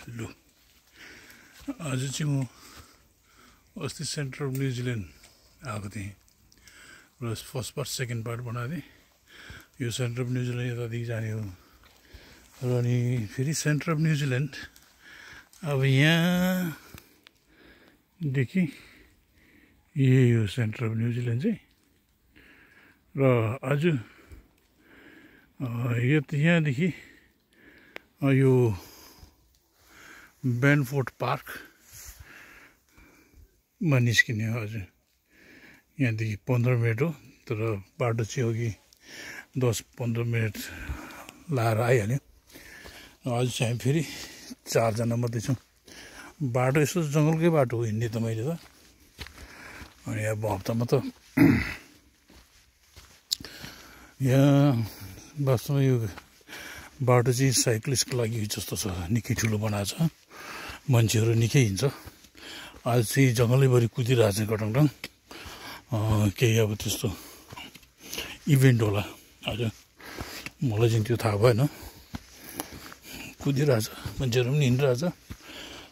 लु आज चाहिँ म अस्ति सेन्टर अफ न्युजिल्यान्ड आएको थिएँ र फर्स्ट पार्ट सेकेन्ड पार्ट बनाएको थिएँ। यो सेन्टर अफ न्युजिल्यान्ड यतादेखि जाने हो र अनि फेरि सेन्टर अफ न्युजिल्यान्ड अब यहाँदेखि यही हो सेन्टर अफ न्युजिल्यान्ड चाहिँ। र आज यहाँदेखि यो बेनफोर्ट पार्कमा निस्किने हो। आज यहाँदेखि 15 मिनट हो, तर बाटो चाहिँ अघि 10-15 मिनट लाएर आइहाल्यो। आज चाहिँ हामी फेरि 4 जना मात्रै छौँ। बाटो यस्तो जङ्गलकै बाटो हो हिँड्ने त मैले त। अनि अब हप्तामा त यहाँ वास्तवमा यो बाटो चाहिँ साइक्लिस्टको लागि जस्तो छ, निकै ठुलो बनाएको छ, मान्छेहरू निकै हिँड्छ। आज चाहिँ जङ्गलैभरि कुदिरहेको छ गटङटङ। केही अब त्यस्तो इभेन्ट होला आज, मलाई चाहिँ त्यो थाहा भएन। कुदिरहेछ, मान्छेहरू पनि हिँडिरहेछ।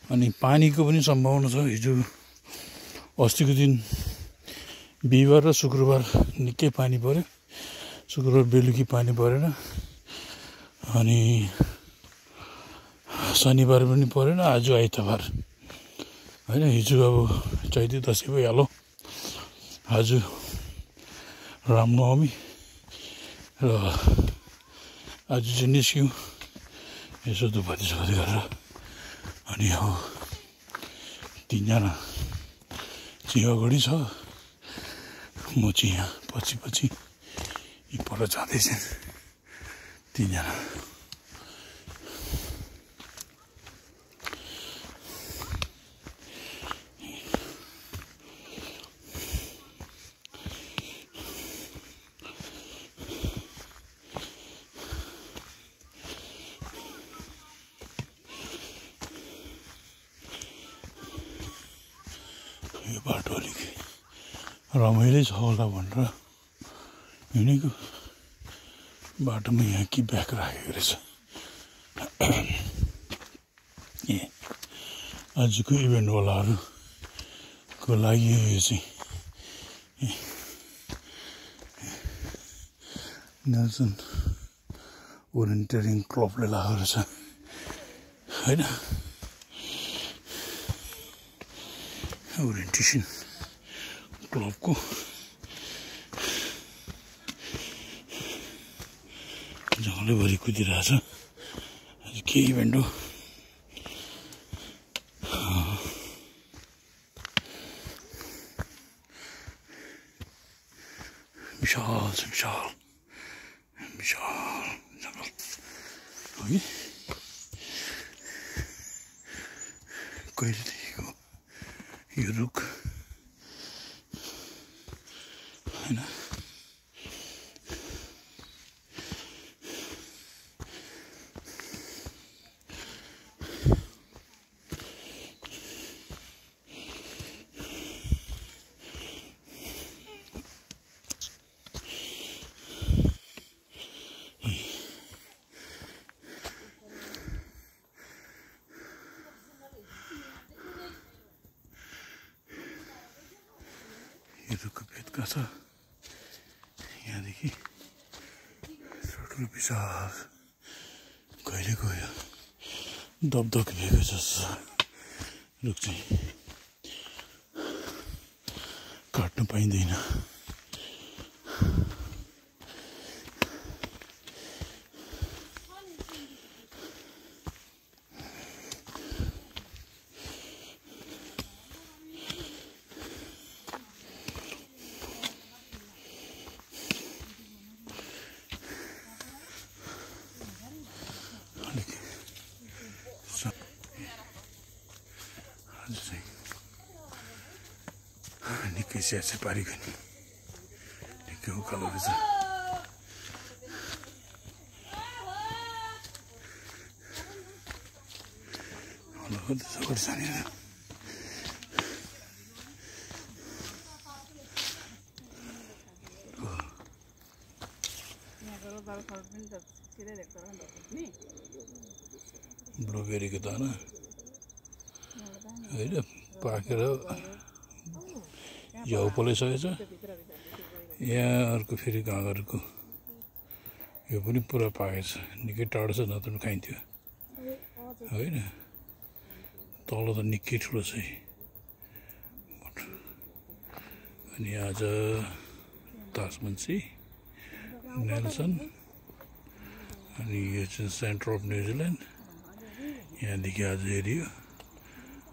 अनि पानीको पनि सम्भावना छ। हिजो अस्तिको दिन बिहिबार र शुक्रबार निकै पानी पऱ्यो, शुक्रबार बेलुकी पानी परेन। अनि शनिबार पनि परेन, आज आइतबार होइन। हिजो अब चैते दसैँ भइहाल्यो, आज रामनवमी र आज चाहिँ निस्क्यौँ यसो धुपाती सुपाती गरेर। अनि अब 3 जना चाहिँ अगाडि छ, म चाहिँ यहाँ पछि यी पर जाँदैछन् 3 जना। यो बाटो अलिक रमाइलो छ होला भनेर हिँडेको। बाटोमा यहाँ कि ब्याग राखेको रहेछ। ए आजको इभेन्टवालाहरूको लागि यो चाहिँ नेल्सन ओरिएन्टियरिङ क्लबले लगाएको रहेछ होइन। ओरिएन्टेसन क्लबको जङ्गलैभरि कुदिरहेछ। आज के इभेन्ट हो? विशाल छ, विशाल जङ्गल हो कि। कहिलेदेखिको यो रुख होइन। यो रुखको भेदका छ यहाँदेखि ठुलो विशाल कहिले गयो दबदक भएको जस्तो रुख चाहिँ काट्नु पाइँदैन। आज चाहिँ निकै स्याहार पारेको नि, निकै उकालो रहेछ। सबै जाने ब्लूबेरी के दाना होइन पाकेर घिउ पोलिसकेछ यहाँ अर्को फेरि घाँगरको यो पनि पुरा पाकेछ निकै टाढो छ नत्र खाइन्थ्यो होइन तल त निकै ठुलो छ अनि आज तासमन्सी नेल्सन अनि यो चाहिँ सेन्टर अफ न्युजिल्यान्ड यहाँदेखि आज हेरियो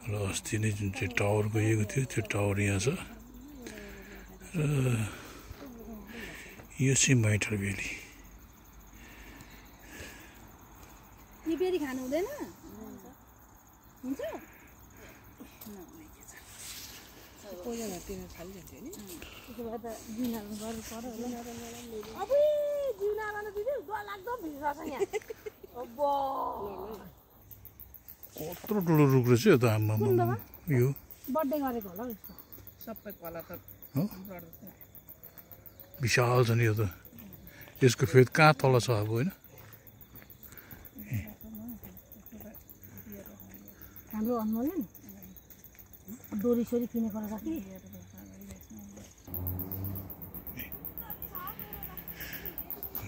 र अस्ति नै जुन चाहिँ टावर गएको थियो त्यो टावर यहाँ छ र यो चाहिँ माइटर भ्याली बेरी खानु हुँदैन हुन्छ कत्रो ठुलो रुख रहेछ यो त आमा यो बर्थडे गरेको होला सबै कला त विशाल छ नि यो त यसको फेद कहाँ तल छ अब होइन हाम्रो अनमोलले डोरी सोरी किनेको रहेछ कि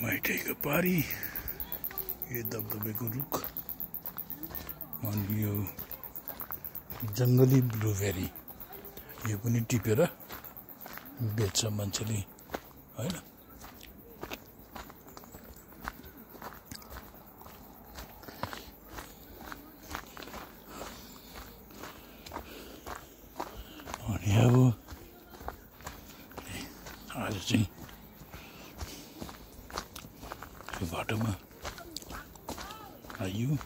माइटेको पारी यो दबदबेको रुख अनि यो जङ्गली ब्लुबेरी यो पनि टिपेर बेच्छ मान्छेले होइन अनि अब आज चाहिँ यो बाटोमा आइयो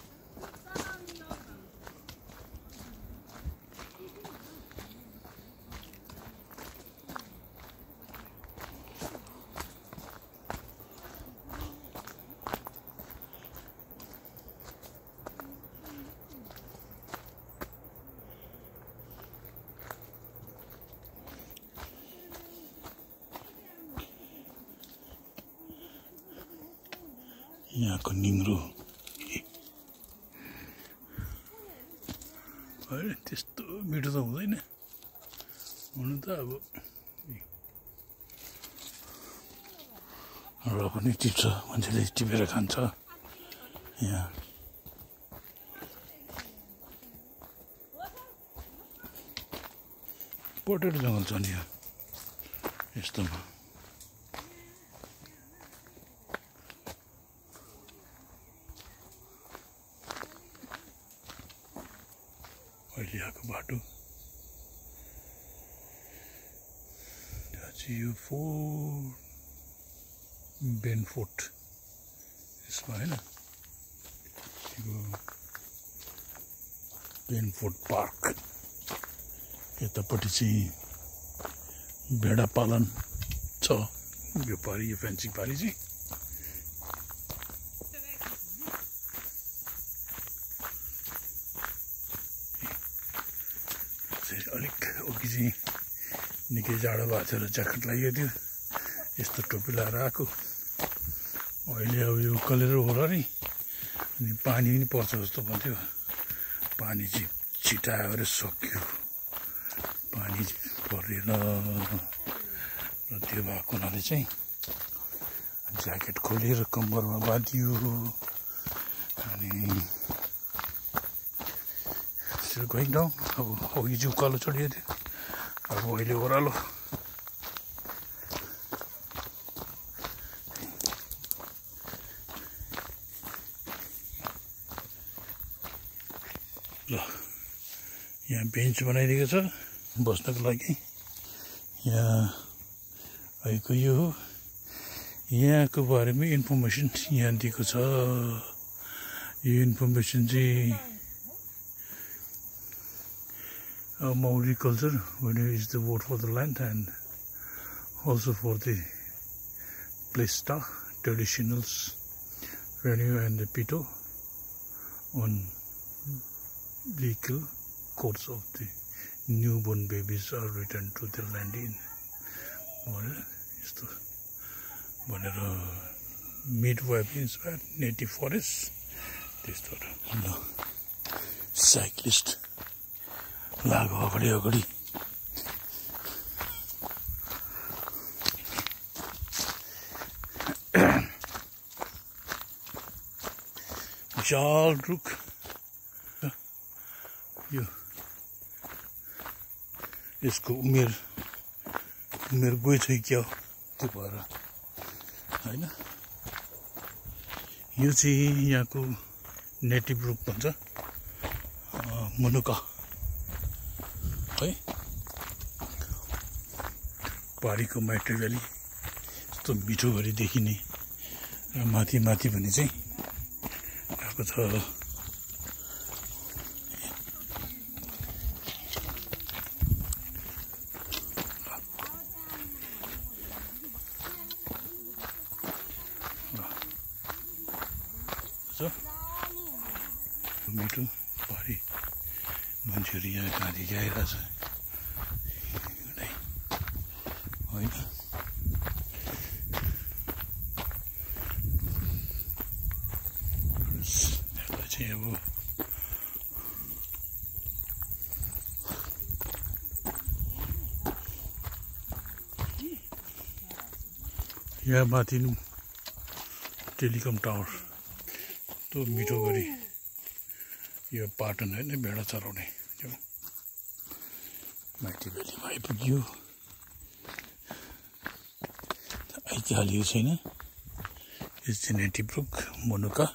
यहाँको निङ्रो होइन त्यस्तो मिठो त हुँदैन हुनु त अब र पनि टिप्छ मान्छेले टिपेर खान्छ यहाँ पोटेटो जङ्गल छ नि यस्तोमा अहिले आएको बाटो यो बेनफोर्ट यसमा होइन यो बेनफोर्ट पार्क यतापट्टि चाहिँ भेडा पालन छ यो पारी यो फेन्सिङ पारी चाहिँ अलिक अघि चाहिँ निकै जाडो भएको थियो र ज्याकेट लागेको थियो यस्तो टोपी लगाएर आएको अहिले अब यो उक्कलेर होला नि अनि पानी पनि पर्छ जस्तो भन्थ्यो पानी चाहिँ छिटाएर सक्यो पानी परेन र त्यो भएको हुनाले चाहिँ ज्याकेट खोलेर कम्मरमा बाँधियो अनि going down अब अघि चाहिँ उकालो चढिएको थियो अब अहिले ओह्रालो ल यहाँ बेन्च बनाइदिएको छ बस्नको लागि यहाँ आएको यो हो यहाँको बारेमा इन्फर्मेसन यहाँ दिएको छ यो इन्फर्मेसन चाहिँ Maori culture, when is the word for the land and also for the Plesta traditionals, Renu and the Pito on legal courts of the newborn babies are returned to their land in midwife inspired native forests. This cyclist लाग अगाडि अगाडि विशाल रुख यो यसको उमेर गएछ क्या त्यो भएर होइन यो चाहिँ यहाँको नेटिभ रुख भन्छ मनुका है पहाडीको माइटी भ्याली यस्तो मिठो गरी देखिने र माथि माथि भने चाहिँ आएको छ मिठो पहाडी मान्छेहरू यहाँ कहाँदेखि आइरहेछ होइन यसलाई चाहिँ अब यहाँ माथि टेलिकम टावर त्यो मिठो गरी यो पाटन होइन भेडा चराउने त्यो माइती भ्यालीमा आइपुग्यो ऐतिहालिक छैन यो चाहिँ नेटिभ रुख मनुका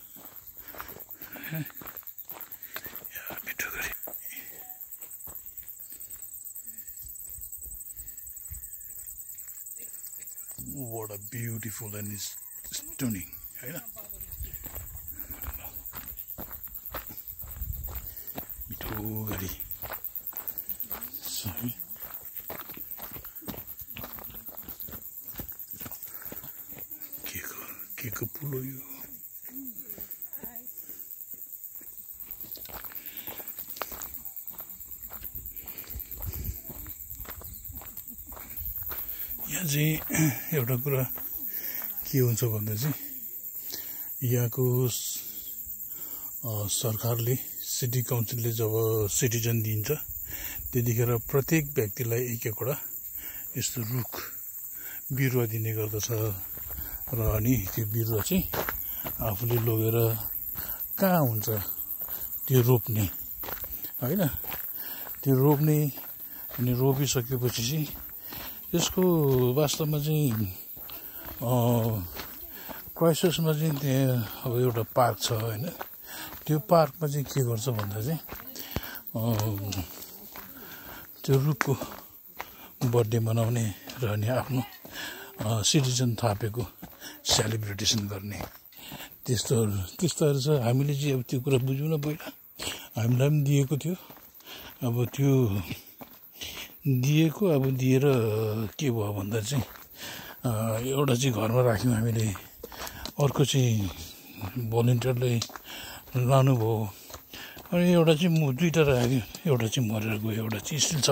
मिठो गरी what a beautiful and stunning होइन मिठो गरी के को पुल हो यो यहाँ चाहिँ एउटा कुरा के हुन्छ भन्दा चाहिँ यहाँको सरकारले सिटी काउन्सिलले जब सिटिजन दिन्छ त्यतिखेर प्रत्येक व्यक्तिलाई एक एकवटा यस्तो रुख बिरुवा दिने गर्दछ र अनि त्यो बिरुवा चाहिँ आफूले लगेर कहाँ हुन्छ त्यो रोप्ने होइन त्यो रोप्ने अनि रोपिसकेपछि चाहिँ त्यसको वास्तवमा चाहिँ क्राइसिसमा चाहिँ त्यहाँ अब एउटा पार्क छ होइन त्यो पार्कमा चाहिँ के गर्छ भन्दा चाहिँ त्यो रुखको बर्थडे मनाउने र अनि आफ्नो सिटिजन थापेको सेलिब्रेटेसन गर्ने त्यस्तोहरू छ हामीले चाहिँ अब त्यो कुरा बुझौँ न पहिला हामीलाई पनि दिएको थियो अब त्यो दिएको अब दिएर के भयो भन्दा चाहिँ एउटा चाहिँ घरमा राख्यौँ हामीले अर्को चाहिँ भोलिन्टियरले लानुभयो अनि एउटा चाहिँ दुईवटा राख्यो एउटा चाहिँ मरेर गयो एउटा चाहिँ स्टिल छ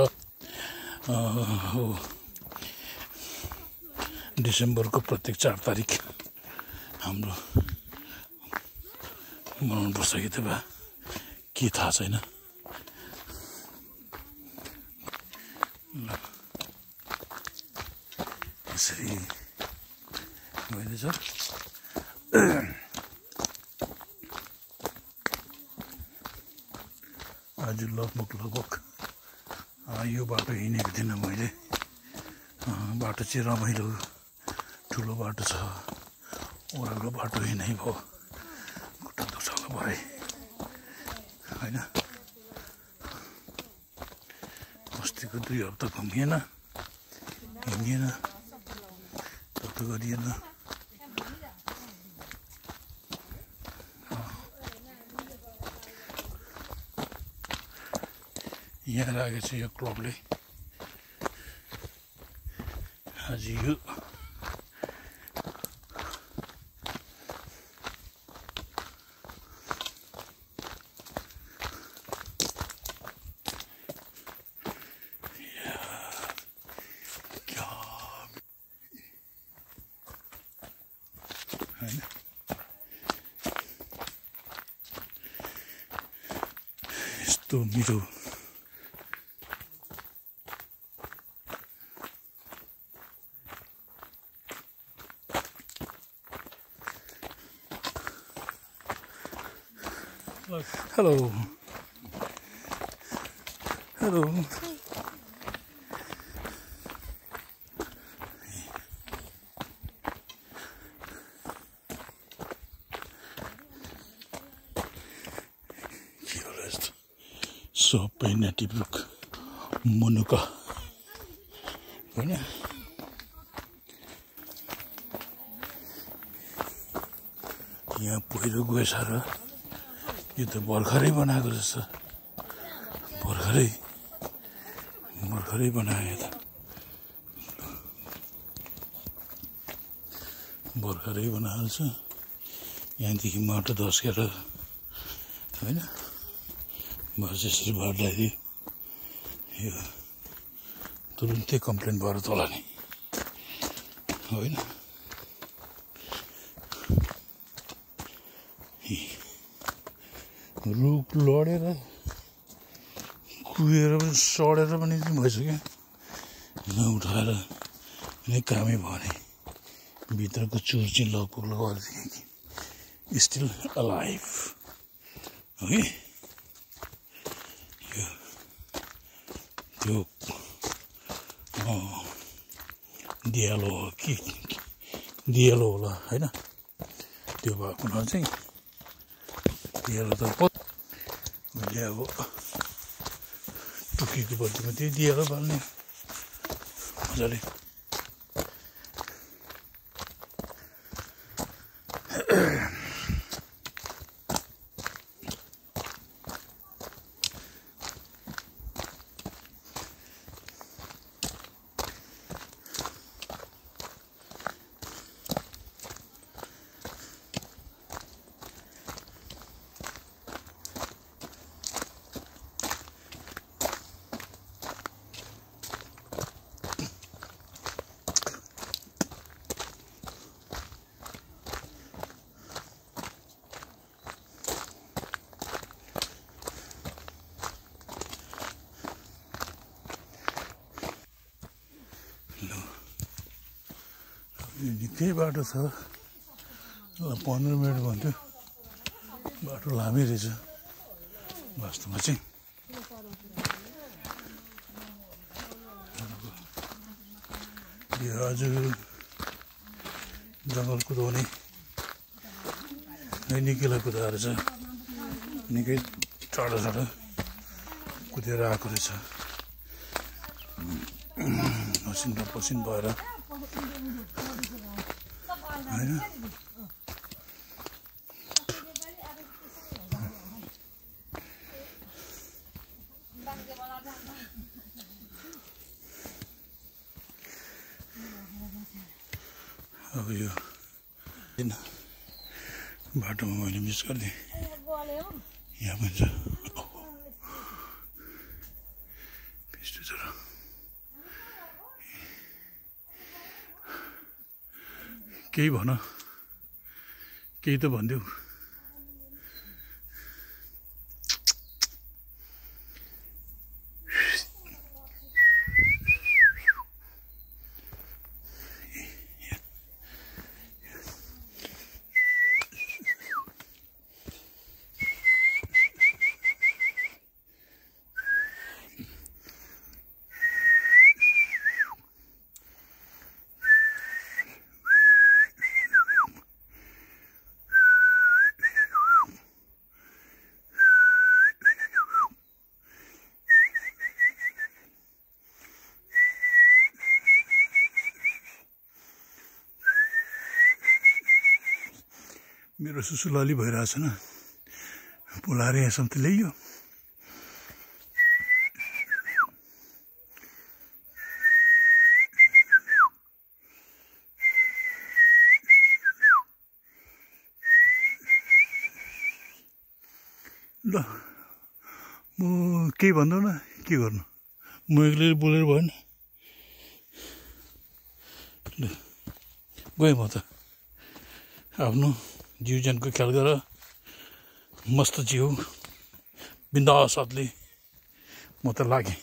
डिसेम्बरको प्रत्येक 4 तारिक हाम्रो मनाउनुपर्छ कि त बा के थाहा छैन यसरी मैले छ आज लगभग यो बाटो हिँडेको थिइनँ मैले बाटो चाहिँ रमाइलो ठुलो बाटो छ ओह्रालो बाटो हिँडाइ भयो खुट्टा दुख्छ भए होइन अस्तिको 2 हप्ता घुमिएन हिँडिएन त्यस्तो गरिएन यहाँ राखेको छ यो क्लबले आज यो यस्तो मिठो Hello. Hello. सबै नेटिभ रुख मनुका होइन यहाँ पहिरो गएछ र यो त भर्खरै बनाएको रहेछ भर्खरै बनायो त भर्खरै बनाएको छ यहाँदेखि माटो धस्केर होइन बस यसरी बार लगाइदियो यो तुरुन्तै कम्प्लेन भएर तल नि होइन रुख लडेर कुहेर पनि सडेर पनि भइसक्यो नउठाएर कुनै कामै भएन भित्रको चुर चाहिँ लगभग लगाएर स्टिल अलाइभ हो कि त्यो दियालो हो कि दियालो होला होइन त्यो भएको हुनाले चाहिँ दियालो त मैले अब टुकीको बदलीमा त्यही दियालो बाल्ने मजाले निकै बाटो छ 15 मिनट भन्थ्यो बाटो लामै रहेछ वास्तवमा चाहिँ यो आज जङ्गल कुदाउने निकैलाई कुदाएर छ निकै टाढो टाढो कुदेर आएको रहेछ मसिन र पसिन भएर होइन अब यो बाटोमा मैले मिस गरिदिएँ यहाँ पनि छ केही भन केही त भनिदेऊ मेरो सुसुलाली भइरहेछ न बोलाएर यहाँसम्म त ल्याइयो ल म केही भन्दा न के गर्नु म एक्लै बोलेर भएन ल गएँ म त आफ्नो जीवजनको ख्याल गर मस्त जिउ बिन्दास साथले म त लागेँ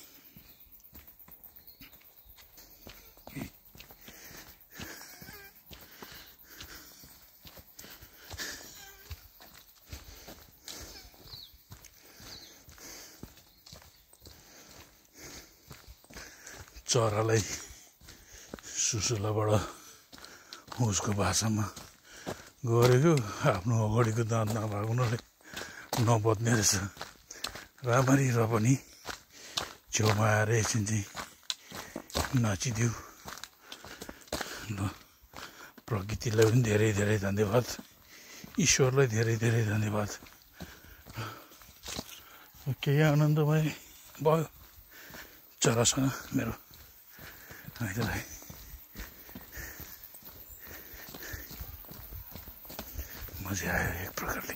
चरालाई सुसुलाबाट उसको भाषामा गरेको आफ्नो अगाडिको दाँत नभएको हुनाले नबज्ने रहेछ राम्ररी र पनि छेउमा आएर एकछिन चाहिँ नाचिदियो ल प्रकृतिलाई पनि धेरै धेरै धन्यवाद ईश्वरलाई धेरै धेरै धन्यवाद केही आनन्दमय भयो चरासँग मेरो आइतलाई मजा आयो एक प्रकारले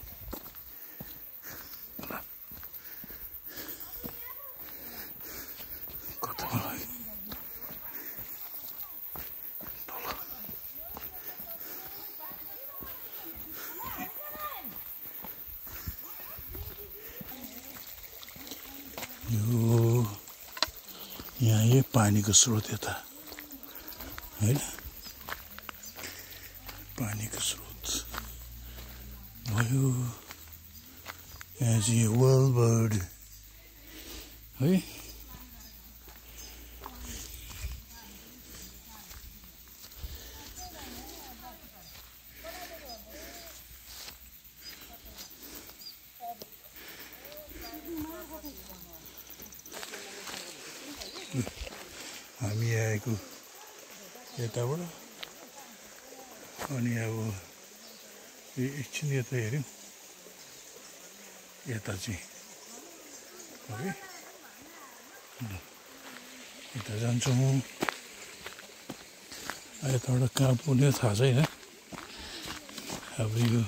कतामा लाग्यो यो यहाँ यही पानीको स्रोत यता होइन पानीको स्रोत भयो यहाँ चाहिँ वेल बर्ड है हामी आएको यताबाट अनि अब एकछिन यता हेऱ्यौँ यता चाहिँ है यता जान्छौँ यताबाट कहाँ पुग्ने थाहा छैन अब यो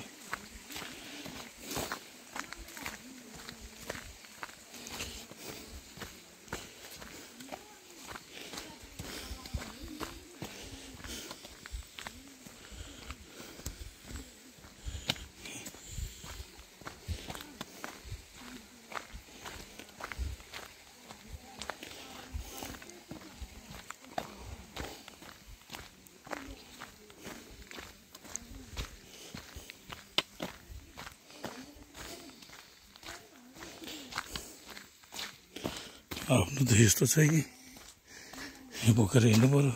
आफ्नो त यस्तो छ कि बोकेर हिँड्नु पऱ्यो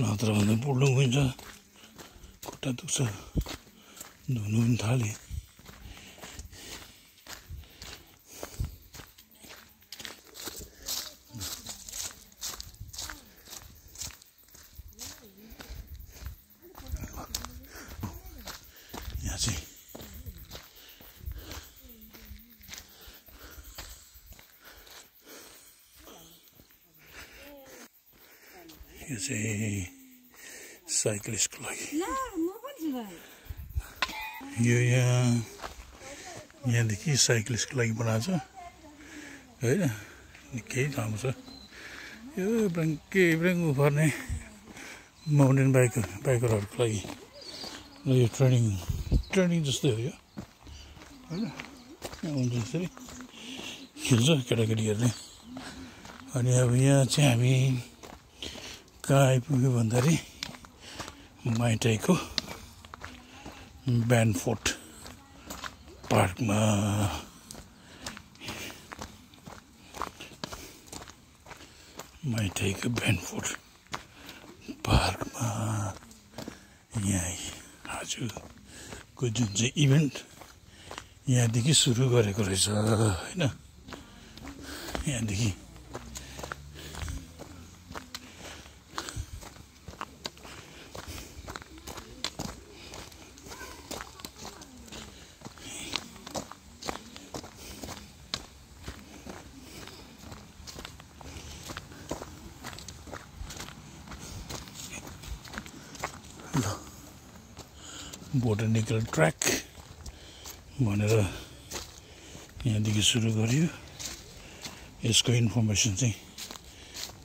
नत्र भने बुढ्नु हुन्छ खुट्टा दुख्छ धुनु पनि थाले यहाँ चाहिँ यो चाहिँ साइक्लिस्टको लागि यो यहाँदेखि साइक्लिस्टको लागि बनाएको छ होइन निकै लामो छ यो इब्राङ उफर्ने माउन्टेन बाइकरहरूको लागि र यो ट्रेनिङ जस्तै हो यो होइन यहाँ हुन्छ यसरी खेल्छ केटाकेटीहरूले अनि अब यहाँ चाहिँ हामी कहाँ आइपुग्यो भन्दाखेरि माइटाईको ब्यान्डफोर्ट पार्कमा माइटाईको ब्यान्डफोर्ट पार्कमा यहाँ आजको जुन चाहिँ इभेन्ट यहाँदेखि सुरु गरेको रहेछ होइन यहाँदेखि बोटनिकल ट्र्याक भनेर यहाँदेखि सुरु गरियो यसको इन्फर्मेसन चाहिँ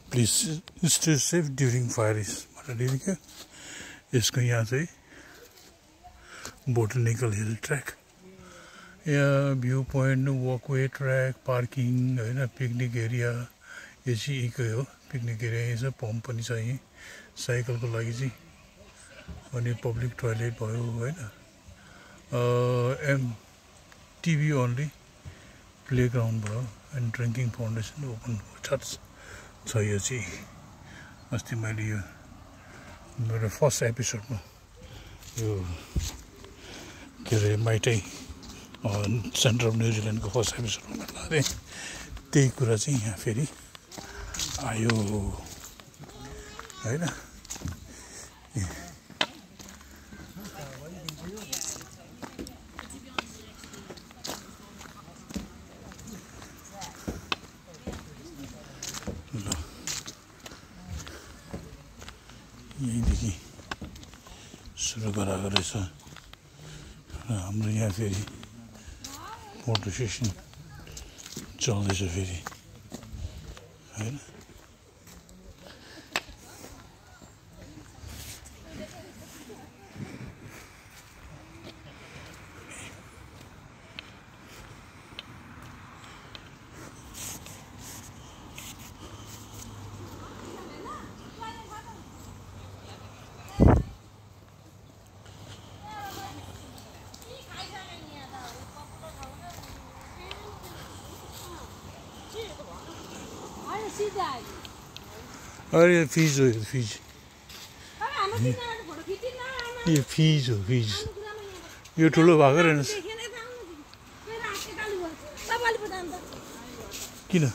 प्लिज स्टे सेफ ड्युरिङ फायरिस भनेर दिएको यसको यहाँ चाहिँ बोटनिकल हिल ट्र्याक यहाँ भ्यू पोइन्ट वकवे ट्र्याक पार्किङ होइन पिकनिक एरिया यो चाहिँ यहीँकै हो पिकनिक एरिया यहीँ छ पम्प पनि छ यहीँ साइकलको लागि चाहिँ अनि पब्लिक टोयलेट भयो होइन टिभी ओन्ली प्लेग्राउन्ड भयो and drinking foundation open church छ यो चाहिँ अस्ति मैले यो मेरो फर्स्ट एपिसोडमा यो के अरे माइटै सेन्टर अफ न्युजिल्यान्डको फर्स्ट एपिसोडमा मैले गरेँ त्यही कुरा चाहिँ यहाँ फेरि आयो होइन यहीँदेखि सुरु गराएको रहेछ र हाम्रो यहाँ फेरि फोटो सेसन चल्दैछ फेरि होइन अरे फिज हो यो फिज यो फिज हो फिज यो ठुलो भएको रहेनछ किन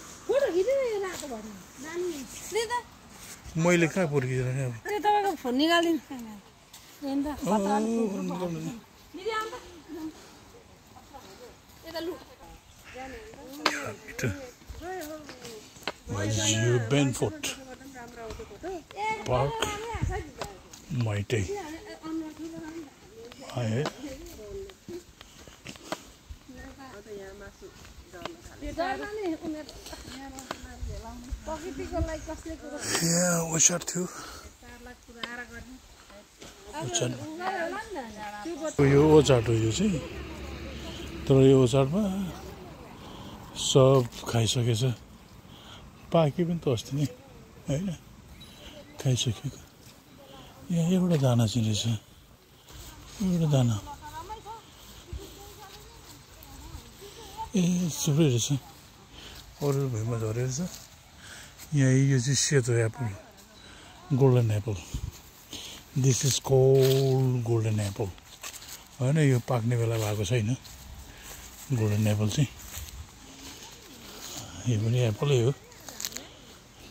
मैले कहाँ पर्खिदिएर अब तपाईँको फोन निकालिदिनु यो बेनफोर्ट पार्क माइटै आए यहाँ ओसार थियो यो ओचाट हो यो चाहिँ तर यो ओचाटमा सब खाइसकेछ पाक्यो पनि त अस्ति नै होइन खाइसकेको यहाँ एउटा दाना चाहिँ रहेछ एउटा दाना ए थुप्रै रहेछ अरू भुइँमा झरेको रहेछ यहाँ यो चाहिँ सेतो Apple golden Apple this is cold golden Apple होइन यो पाक्ने बेला भएको छैन गोल्डन एप्पल चाहिँ यो पनि एप्पलै हो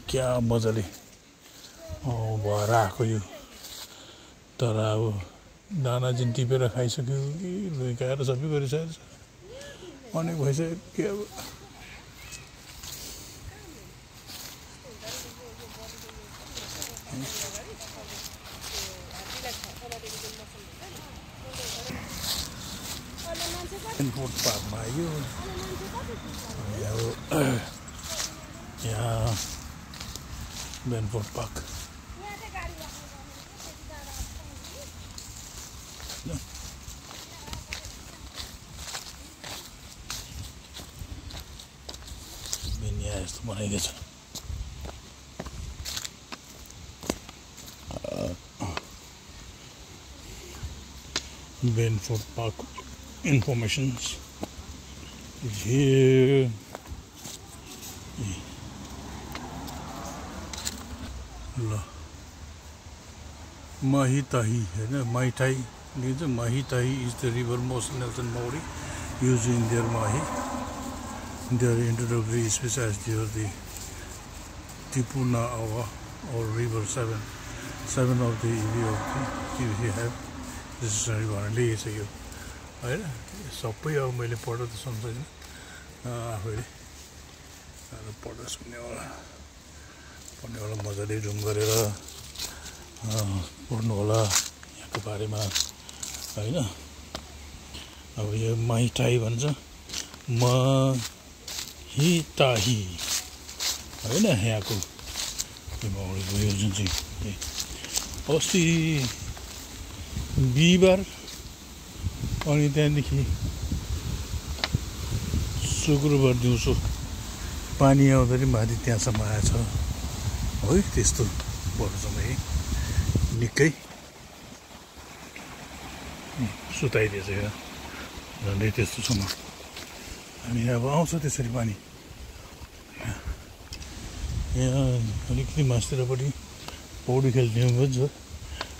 क्या मजाले भएर आएको यो तर अब दाना चाहिँ टिपेर खाइसक्यो कि लुकाएर सबै गरिसकेको छ अनेक भइसक्यो के अब बेनफोर्ट पार्कमा आयो यहाँ बेनफोर्ट पार्क यहाँ यस्तो बनाइदिएको छ बेनफोर्ट पार्क informations here ल माहिताही होइन माइटाई लिन्छ Mahitahi is the river most Nelson Maori use in their माही their introductory species as the Tipuna or river seven of the EV of the have this is भनेर लेखेको छ यो होइन सबै अब मैले पढ्दा त सुन्दैन आफैले पढ्दा पढ्ने होला मजाले रुम गरेर पढ्नु होला यहाँको बारेमा होइन अब यो माइटाई भन्छ माहिताही होइन यहाँको यो जुन चाहिँ अस्ति बिहिबार अनि त्यहाँदेखि शुक्रबार दिउँसो पानी आउँदाखेरि माथि त्यहाँसम्म आएछ है त्यस्तो बढ्छमा निकै सुताइदिएछ यो झन्डै त्यस्तोसम्म हामी अब आउँछ त्यसरी पानी यहाँ अलिकति मास्तिरपट्टि पौडी खेल्ने पनि छ।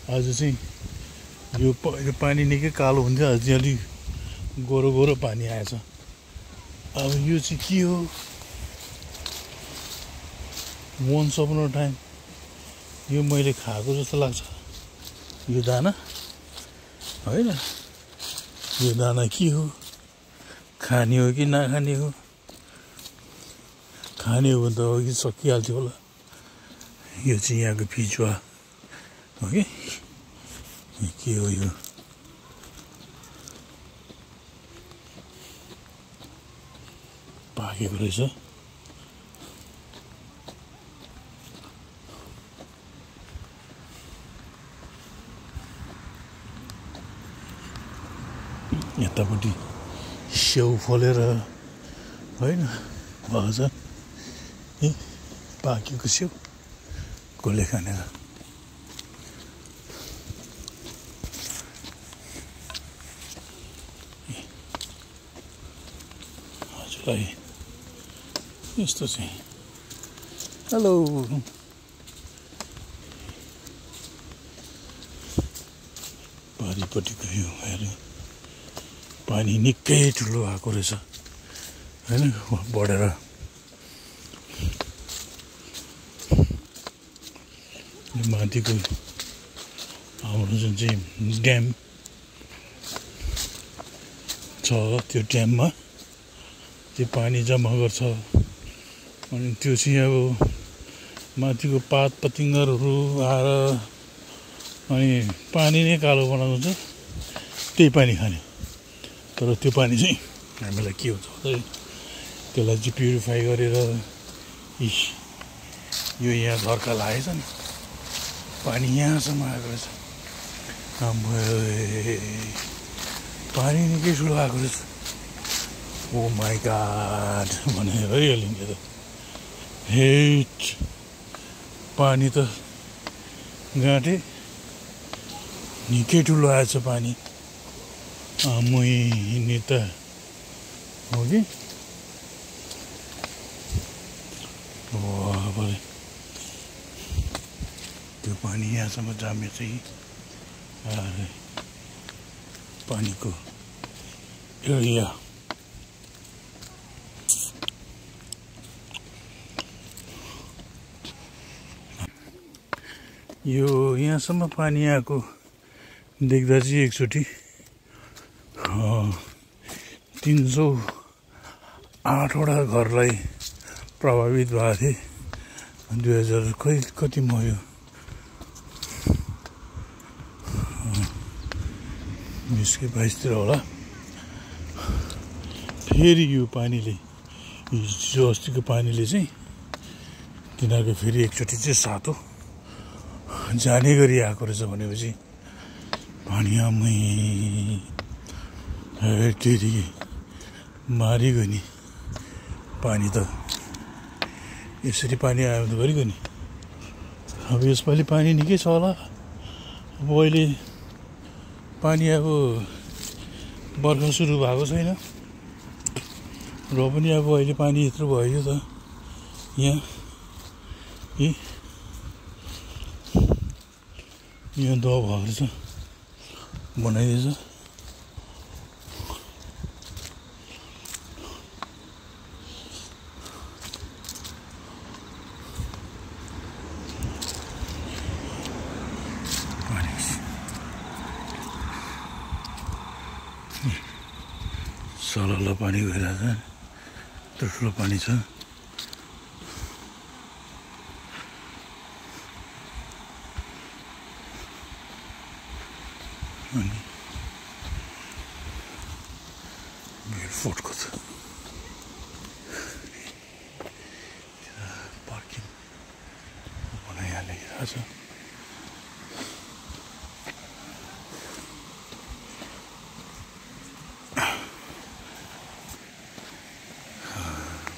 आज चाहिँ यो पानी निकै कालो हुन्थ्यो, आज चाहिँ अलिक गोरो गोरो पानी आएछ। अब यो चाहिँ के हो? वन्स अपन अ टाइम यो मैले खाएको जस्तो लाग्छ। यो दाना होइन, यो दाना के हो? खाने हो कि नखाने हो? खाने हो भने त अघि सकिहाल्थ्यो होला। यो चाहिँ यहाँको पिजुवा हो कि के हो? यो पाकेको रहेछ। यतापट्टि स्याउ फलेर होइन भएको छ। ए पाकेको स्याउ कसले खानेर? हजुरलाई यस्तो चाहिँ हेलो पारिपट्टिको यो हेऱ्यो पानी निकै ठुलो आएको रहेछ होइन, बढेर। माथिको हाम्रो जुन चाहिँ ड्याम छ त्यो ड्याममा त्यो पानी जम्मा गर्छ। अनि त्यो चाहिँ अब माथिको पात पतिङ्गरहरू आएर अनि पानी नै कालो बनाउँछ, त्यही पानी खाने। तर त्यो पानी चाहिँ हामीलाई के हुन्छ भन्दाखेरि त्यसलाई चाहिँ प्युरिफाई गरेर यो यहाँ झर्का लागेछ नि, पानी यहाँसम्म आएको रहेछ। पानी निकै ठुलो आएको रहेछ। ओ माई गॉड भने भइहाल्यो त। हेट पानी त गाँटे निकै ठुलो आएछ पानी। आमै त हो कि भरे त्यो पानी यहाँसम्म जामे चाहिँ पानीको एरिया। यो यहाँसम्म पानी आएको देख्दा चाहिँ एकचोटि 308वटा घरलाई प्रभावित भएको थिए। 2000 कति मर्यो? 20 कि 22तिर होला। फेरि यो पानीले हिजो अस्तिको पानीले चाहिँ तिनीहरूको फेरि एकचोटि चाहिँ सातो जाने गरी आएको रहेछ। भनेपछि पानी आमै हेरी मारिगयो नि। पानी त यसरी पानी आयो भने गरिगयो नि। अब यसपालि पानी निकै छ होला। अब अहिले पानी अब बर्खा सुरु भएको छैन र पनि अब अहिले पानी यत्रो भयो त यहाँ यहाँ दबाब भएको छ बनाइदिएछ। सलल्ल पानी गइरहेछ, त्यो ठुलो पानी छ। अनि फोर्टको छ पार्किङ बनाइहालिरहेछ।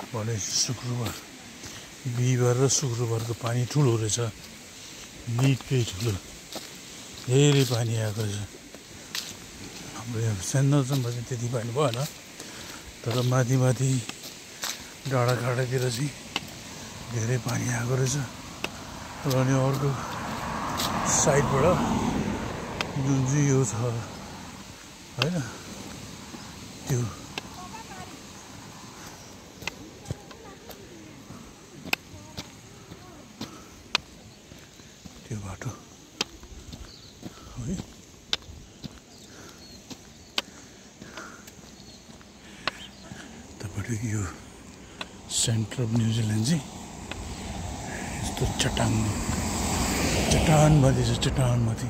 भनेपछि शुक्रबार, बिहिबार र शुक्रबारको पानी ठुलो रहेछ, निकै ठुलो, धेरै पानी आएको रहेछ। हाम्रो यहाँ सेन्टरसम्म चाहिँ त्यति पानी भएन, तर माथि डाँडाकाँडातिर चाहिँ धेरै पानी आएको रहेछ र अनि अर्को साइडबाट जुन चाहिँ यो छ होइन त्यो बाटो है तपाईँको यो सेन्टर अफ न्युजिल्यान्ड चाहिँ यस्तो चट्टानमाथि छ चट्टानमाथि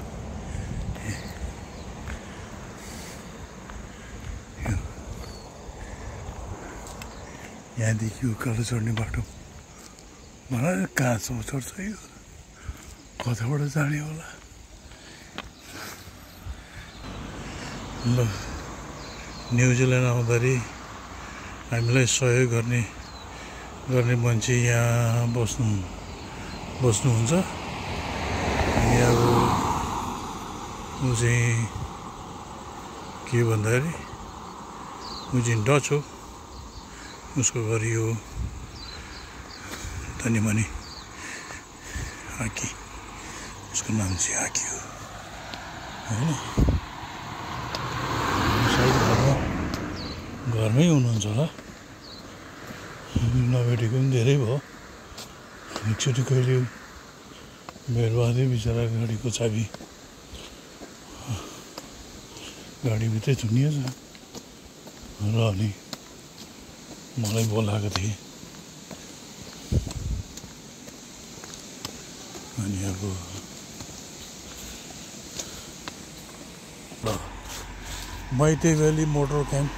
यहाँदेखि उकालो चढ्ने बाटो मलाई कहाँसम्म चढ्छ यो कताबाट जाने होला ल न्युजिल्यान्ड आउँदाखेरि हामीलाई सहयोग गर्ने मान्छे यहाँ बस्नुहुन्छ अनि अब ऊ चाहिँ के भन्दाखेरि ऊ चाहिँ डच हो उसको घर यो धनीमनी आकी उसको नाम चाहिँ आकी हो होइन सायद घरमै हुनुहुन्छ होला नभेटेको पनि धेरै भयो एकचोटि कहिले भेट भएको थियो बिचरा गाडीको चाबी गाडीभित्रै थुनिएछ र अनि मलाई बोलाएको थिएँ अनि अब Maitai valley motor camp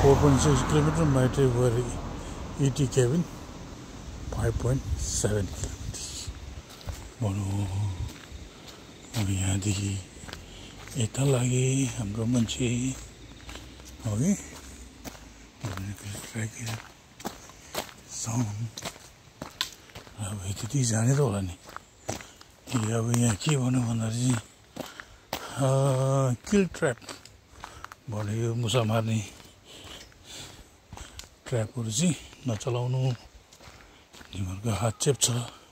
4.6 kilometre Maitai valley इटी केबिन 5.7 किलोमिटर भनौँ अब यहाँदेखि यता लागि हाम्रो मान्छे अघि अब त्यति जाने त होला नि अब यहाँ के भन्नु भन्दाखेरि चाहिँ किल ट्र्याप भनेको मुसा मार्ने ट्र्यापहरू चाहिँ नचलाउनु तिमीहरूको हात चेप्छ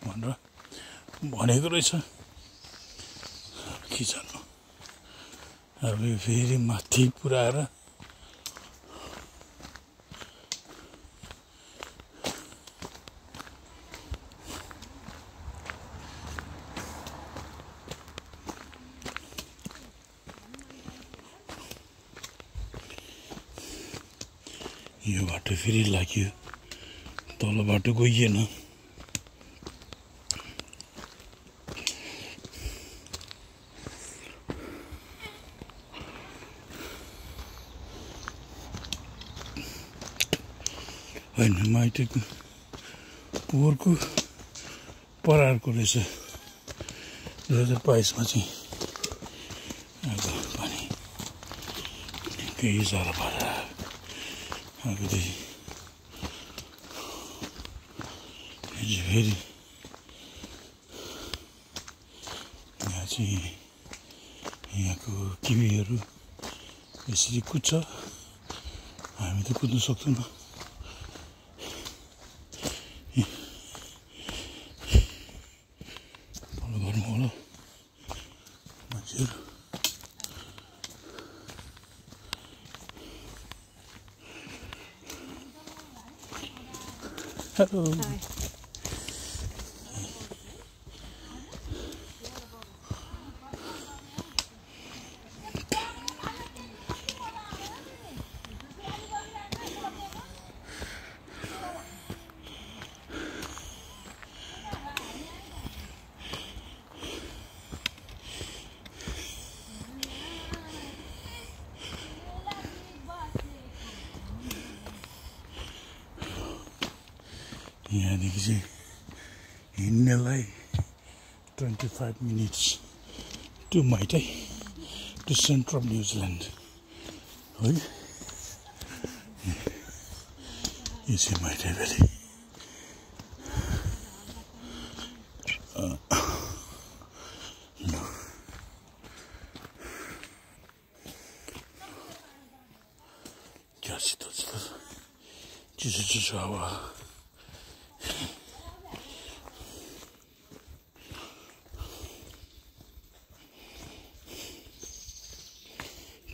भनेर भनेको रहेछ के जान्नु अब फेरि माथि पुऱ्याएर यो बाटो फेरि लाग्यो तल बाटो गइएन होइन माइटेको पोहोरको परारको रहेछ 2022 मा चाहिँ आएको पानी केही साह्रो भएर आएको फेरि यहाँ चाहिँ यहाँको किवीहरू यसरी कुद्छ हामी त कुद्नु सक्दैनौँ घरमा होला मान्छेहरू हेलो यहाँदेखि चाहिँ हिँड्नेलाई 25 minutes to Maitai to centre of New Zealand है यो चाहिँ माइटे भ्याली क्या शीतल शीतल चिसो चिसो हावा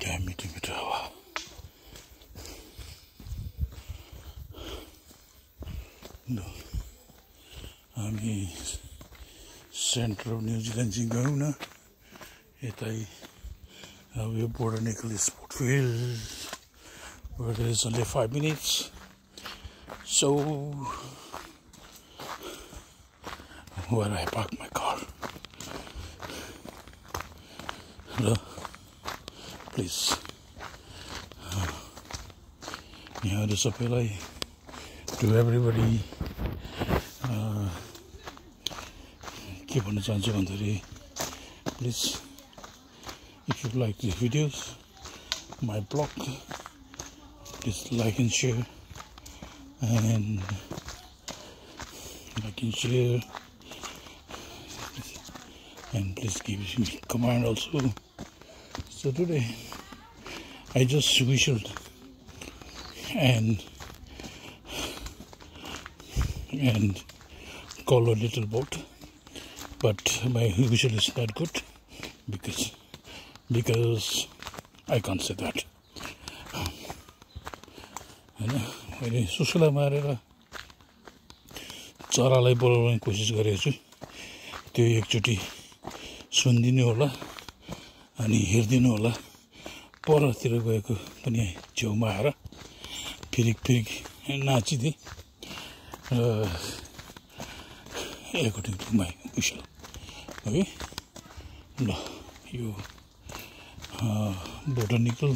क्या मिठो मिठो हावा हामी सेन्टर अफ न्युजिल्यान्ड चाहिँ गयौँ न यतै अब यो botanical sport field where there is only 5 minutes, so where I park my car. Hello, please. यहाँ तो सबैलाई to everybody के भन्न चाहन्छु भन्दाखेरि please, if you like these videos, my blog, please like and share, and please give me a comment also. So today I just whistled and call a little boat, but my whistle is not good because I can't say that. मैले सुसुला मारेर चरालाई बोलाउने कोसिस गरेको छु त्यो एकचोटि सुनिदिनु होला अनि हेरिदिनु होला परतिर गएको पनि छेउमा आएर फिरिक नाचिदिए एकचोटि घुमाइ विसल है ल यो बोटानिकल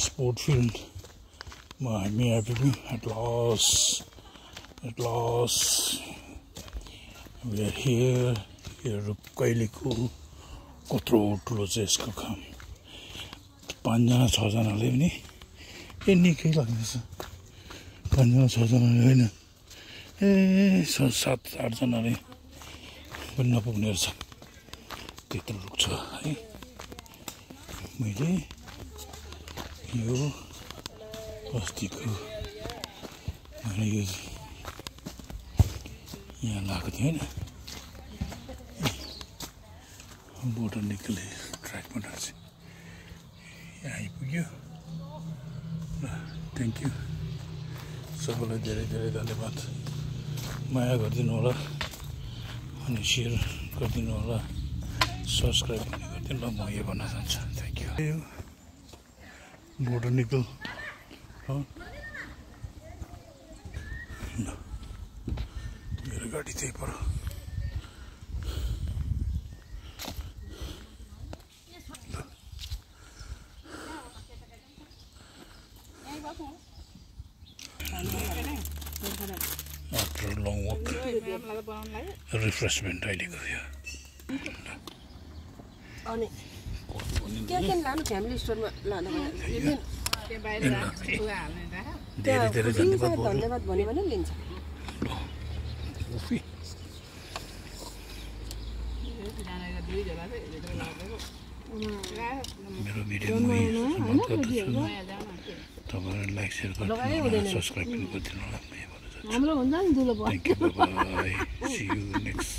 स्पोर्ट फिल्ड हामी आइपुग्यौँ at last we are here कहिलेको कत्रो ठुलो चाहिँ यसको काम 5 जना 6 जनाले पनि निकै लाग्दैछ 5 जना 6 जनाले होइन 7-8 जनाले पनि नपुग्ने रहेछ त्यत्रो रुख छ है मैले यो अस्तिको मैले यो यहाँ लगाएको थिएँ होइन बोटानिकल ट्र्याक बनाएर चाहिँ यहाँ आइपुग्यो ल थ्याङ्क यू सबैलाई धेरै धेरै धन्यवाद माया गरिदिनु होला अनि सेयर गरिदिनु होला सब्सक्राइब पनि गरिदिनु ल म यो भन्न चाहन्छु थ्याङ्क यू बोटानिकल मेरो गाडी त्यही पर after a long walk refreshment अहिलेको थियो अनि के लानु फ्यामिली स्टोरमा लानु धेरै धेरै धन्यवाद भन्यो भने लिन्छ मेरो भिडियोमा समाप्त गर्दछु तपाईँहरू लाइक सेयर गरिदिनु सब्सक्राइब पनि गरिदिनु होला हाम्रो भन्दा नि दुलो भयो thank you bye see you next